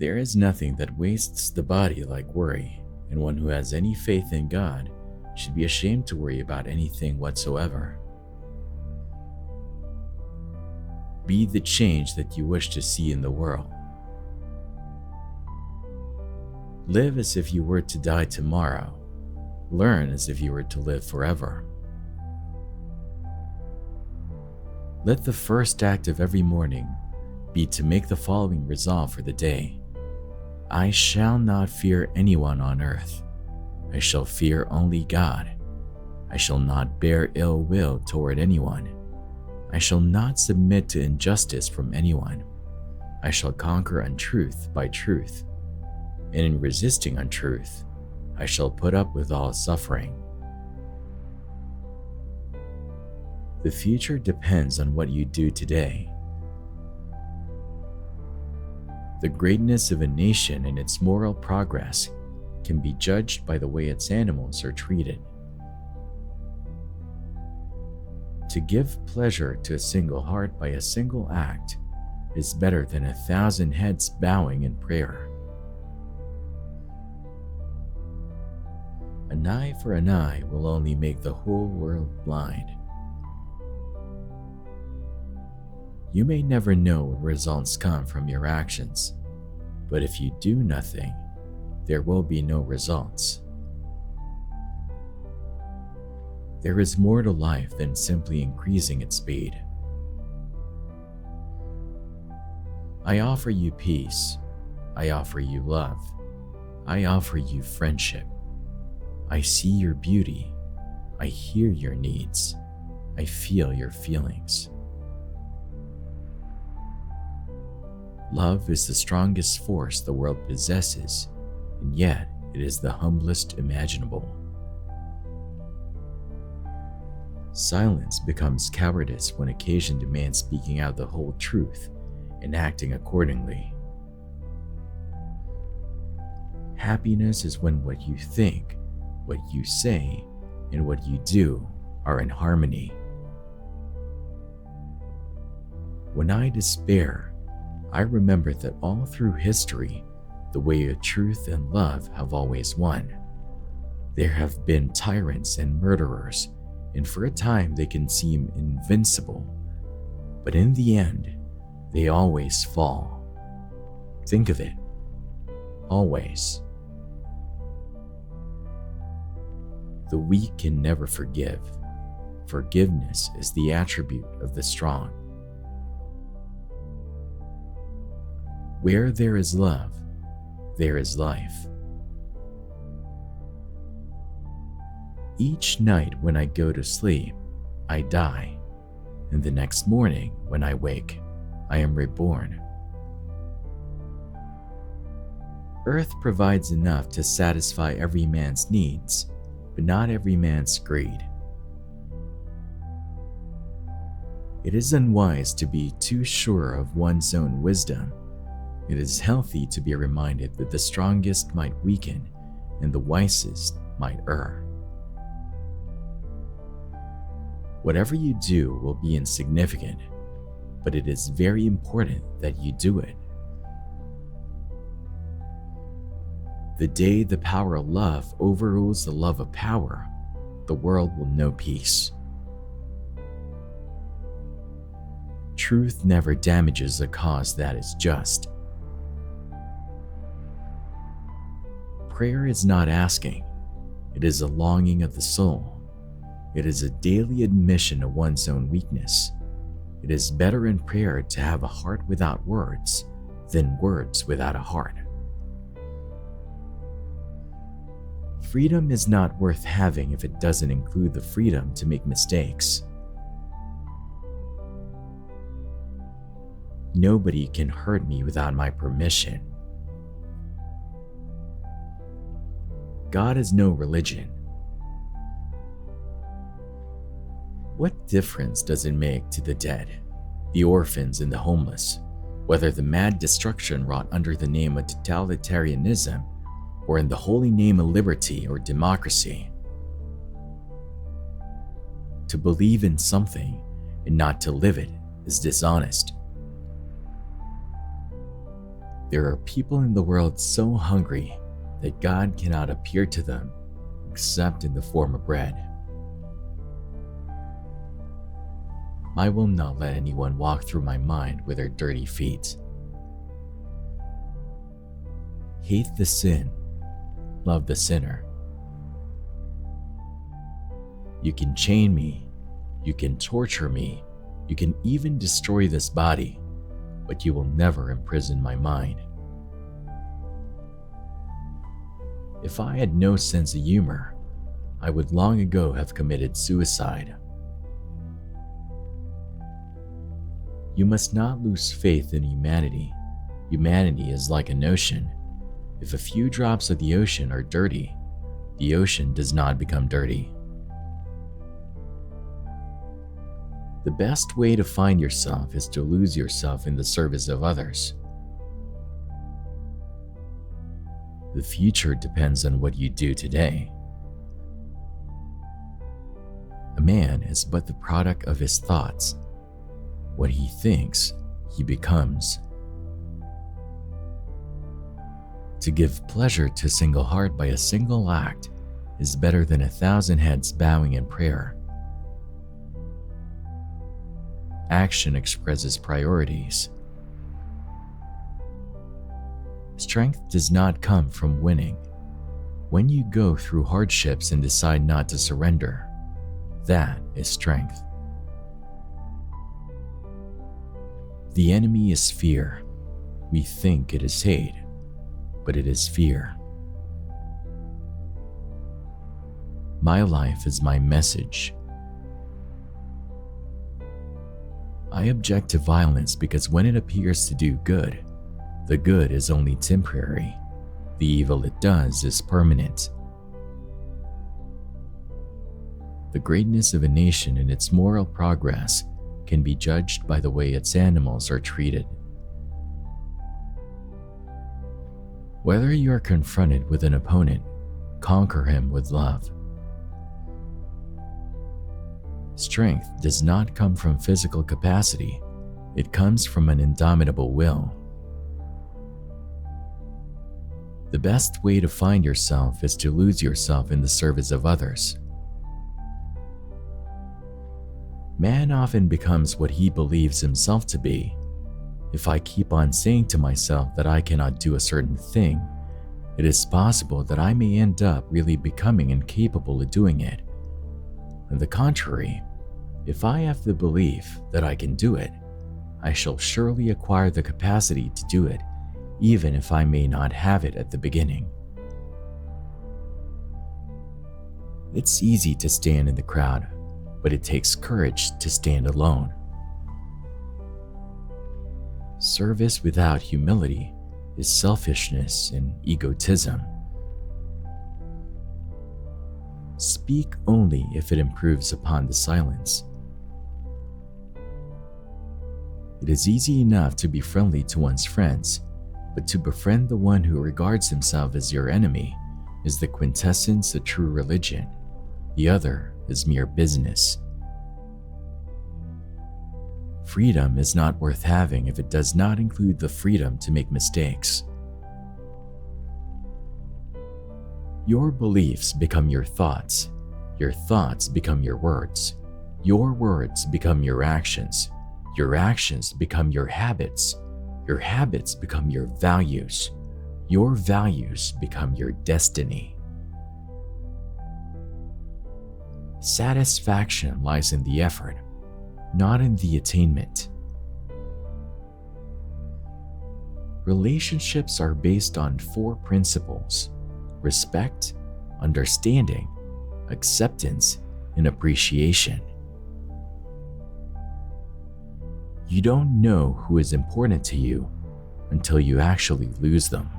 There is nothing that wastes the body like worry, and one who has any faith in God should be ashamed to worry about anything whatsoever. Be the change that you wish to see in the world. Live as if you were to die tomorrow. Learn as if you were to live forever. Let the first act of every morning be to make the following resolve for the day. I shall not fear anyone on earth. I shall fear only God. I shall not bear ill will toward anyone. I shall not submit to injustice from anyone. I shall conquer untruth by truth. And in resisting untruth, I shall put up with all suffering. The future depends on what you do today. The greatness of a nation and its moral progress can be judged by the way its animals are treated. To give pleasure to a single heart by a single act is better than 1,000 heads bowing in prayer. An eye for an eye will only make the whole world blind. You may never know what results come from your actions, but if you do nothing, there will be no results. There is more to life than simply increasing its speed. I offer you peace. I offer you love. I offer you friendship. I see your beauty. I hear your needs. I feel your feelings. Love is the strongest force the world possesses, and yet it is the humblest imaginable. Silence becomes cowardice when occasion demands speaking out the whole truth and acting accordingly. Happiness is when what you think, what you say, and what you do are in harmony. When I despair, I remember that all through history, the way of truth and love have always won. There have been tyrants and murderers, and for a time they can seem invincible, but in the end, they always fall. Think of it. Always. The weak can never forgive. Forgiveness is the attribute of the strong. Where there is love, there is life. Each night when I go to sleep, I die, and the next morning when I wake, I am reborn. Earth provides enough to satisfy every man's needs, but not every man's greed. It is unwise to be too sure of one's own wisdom. It is healthy to be reminded that the strongest might weaken and the wisest might err. Whatever you do will be insignificant, but it is very important that you do it. The day the power of love overrules the love of power, the world will know peace. Truth never damages a cause that is just. Prayer is not asking, it is a longing of the soul. It is a daily admission of one's own weakness. It is better in prayer to have a heart without words than words without a heart. Freedom is not worth having if it doesn't include the freedom to make mistakes. Nobody can hurt me without my permission. God is no religion. What difference does it make to the dead, the orphans, and the homeless, whether the mad destruction wrought under the name of totalitarianism or in the holy name of liberty or democracy? To believe in something and not to live it is dishonest. There are people in the world so hungry that God cannot appear to them except in the form of bread. I will not let anyone walk through my mind with their dirty feet. Hate the sin, love the sinner. You can chain me, you can torture me, you can even destroy this body, but you will never imprison my mind. If I had no sense of humor, I would long ago have committed suicide. You must not lose faith in humanity. Humanity is like an ocean. If a few drops of the ocean are dirty, the ocean does not become dirty. The best way to find yourself is to lose yourself in the service of others. The future depends on what you do today. A man is but the product of his thoughts. What he thinks, he becomes. To give pleasure to a single heart by a single act is better than 1,000 heads bowing in prayer. Action expresses priorities. Strength does not come from winning. When you go through hardships and decide not to surrender, that is strength. The enemy is fear. We think it is hate, but it is fear. My life is my message. I object to violence because when it appears to do good, the good is only temporary. The evil it does is permanent. The greatness of a nation and its moral progress can be judged by the way its animals are treated. Whether you are confronted with an opponent, conquer him with love. Strength does not come from physical capacity, it comes from an indomitable will. The best way to find yourself is to lose yourself in the service of others. Man often becomes what he believes himself to be. If I keep on saying to myself that I cannot do a certain thing, it is possible that I may end up really becoming incapable of doing it. On the contrary, if I have the belief that I can do it, I shall surely acquire the capacity to do it, even if I may not have it at the beginning. It's easy to stand in the crowd, but it takes courage to stand alone. Service without humility is selfishness and egotism. Speak only if it improves upon the silence. It is easy enough to be friendly to one's friends, but to befriend the one who regards himself as your enemy is the quintessence of true religion. The other is mere business. Freedom is not worth having if it does not include the freedom to make mistakes. Your beliefs become your thoughts become your words become your actions become your habits become your values become your destiny. Satisfaction lies in the effort, not in the attainment. Relationships are based on 4 principles: respect, understanding, acceptance, and appreciation. You don't know who is important to you until you actually lose them.